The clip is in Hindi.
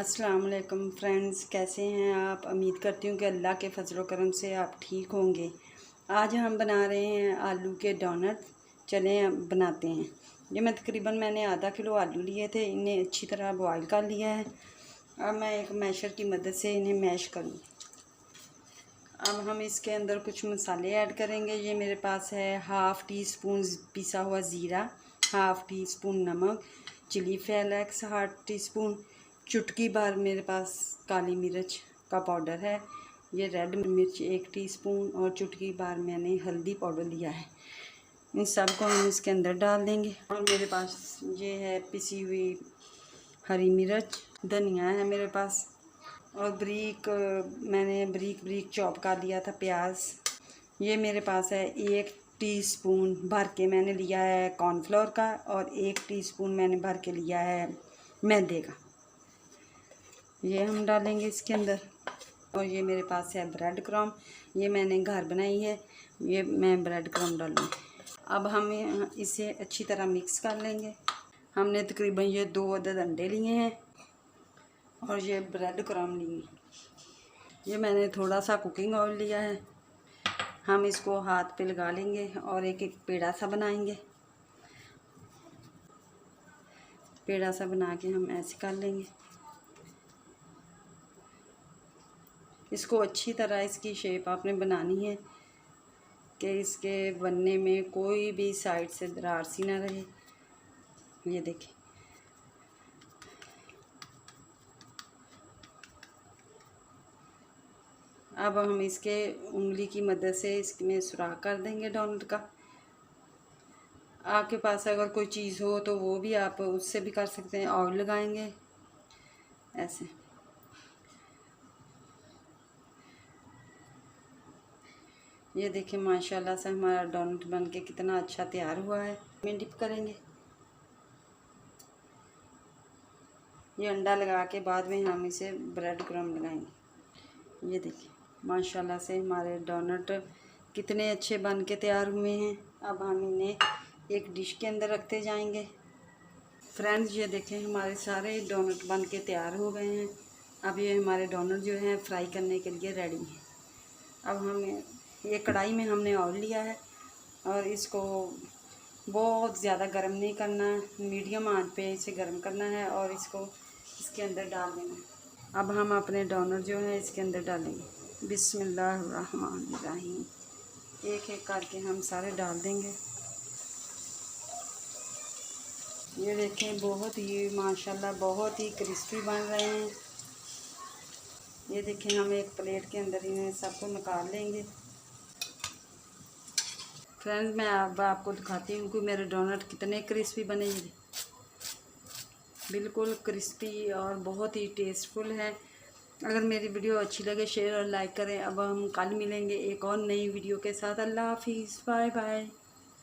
अस्सलाम वालेकुम फ्रेंड्स, कैसे हैं आप। उम्मीद करती हूँ कि अल्लाह के फजल करम से आप ठीक होंगे। आज हम बना रहे हैं आलू के डोनट। चलें अब बनाते हैं। ये मैंने आधा किलो आलू लिए थे, इन्हें अच्छी तरह बॉयल कर लिया है। अब मैं एक मैशर की मदद से इन्हें मैश करूँगी। अब हम इसके अंदर कुछ मसाले ऐड करेंगे। ये मेरे पास है हाफ़ टी स्पून पिसा हुआ ज़ीरा, हाफ़ टी स्पून नमक, chilli flakes half tea spoon, चुटकी भर मेरे पास काली मिर्च का पाउडर है। ये रेड मिर्च 1 टीस्पून और चुटकी भर मैंने हल्दी पाउडर लिया है। इन सब को हम इसके अंदर डाल देंगे। और मेरे पास ये है पिसी हुई हरी मिर्च, धनिया है मेरे पास, और मैंने बारीक चॉप कर लिया था प्याज। ये मेरे पास है 1 टीस्पून भर के मैंने लिया है कॉर्नफ्लोर का, और 1 टीस्पून मैंने भर के लिया है मैदे का। ये हम डालेंगे इसके अंदर। और ये मेरे पास है ब्रेड क्रम्ब, ये मैंने घर बनाई है। ये मैं ब्रेड क्रम्ब डालूँगी। अब हम इसे अच्छी तरह मिक्स कर लेंगे। हमने तकरीबन ये 2 अदद अंडे लिए हैं और ये ब्रेड क्रम्ब लिए। ये मैंने थोड़ा सा कुकिंग ऑयल लिया है। हम इसको हाथ पे लगा लेंगे और एक एक पेड़ा सा बनाएंगे। पेड़ा सा बना के हम ऐसे कर लेंगे। इसको अच्छी तरह इसकी शेप आपने बनानी है कि इसके बनने में कोई भी साइड से दरार सी ना रहे। ये देखें, अब हम इसके उंगली की मदद से इसमें सुराख कर देंगे डोनट का। आपके पास अगर कोई चीज़ हो तो वो भी आप उससे भी कर सकते हैं। ऑयल लगाएंगे ऐसे। ये देखिए माशाल्लाह से हमारा डोनट बन के कितना अच्छा तैयार हुआ है। में डिप करेंगे। ये अंडा लगा के बाद में हम इसे ब्रेड क्रम्ब लगाएंगे। ये देखिए माशाल्लाह से हमारे डोनट कितने अच्छे बन के तैयार हुए हैं। अब हम इन्हें एक डिश के अंदर रखते जाएंगे। फ्रेंड्स, ये देखें हमारे सारे डोनट बन के तैयार हो गए हैं। अब ये हमारे डोनट जो हैं फ्राई करने के लिए रेडी हैं। अब हम ये कढ़ाई में हमने ऑयल लिया है और इसको बहुत ज़्यादा गर्म नहीं करना, मीडियम आंच पे इसे गर्म करना है और इसको इसके अंदर डाल देना। अब हम अपने डोनट जो है इसके अंदर डालेंगे। बिस्मिल्लाहिर्रहमानिर्रहीम। एक एक करके हम सारे डाल देंगे। ये देखें बहुत ही माशाल्लाह बहुत ही क्रिस्पी बन रहे हैं। ये देखें हम एक प्लेट के अंदर इन्हें सबको निकाल लेंगे। फ्रेंड्स, मैं अब आपको दिखाती हूँ कि मेरे डोनट कितने क्रिस्पी बने। बिल्कुल क्रिस्पी और बहुत ही टेस्टफुल है। अगर मेरी वीडियो अच्छी लगे शेयर और लाइक करें। अब हम कल मिलेंगे एक और नई वीडियो के साथ। अल्लाह हाफिज़, बाय बाय।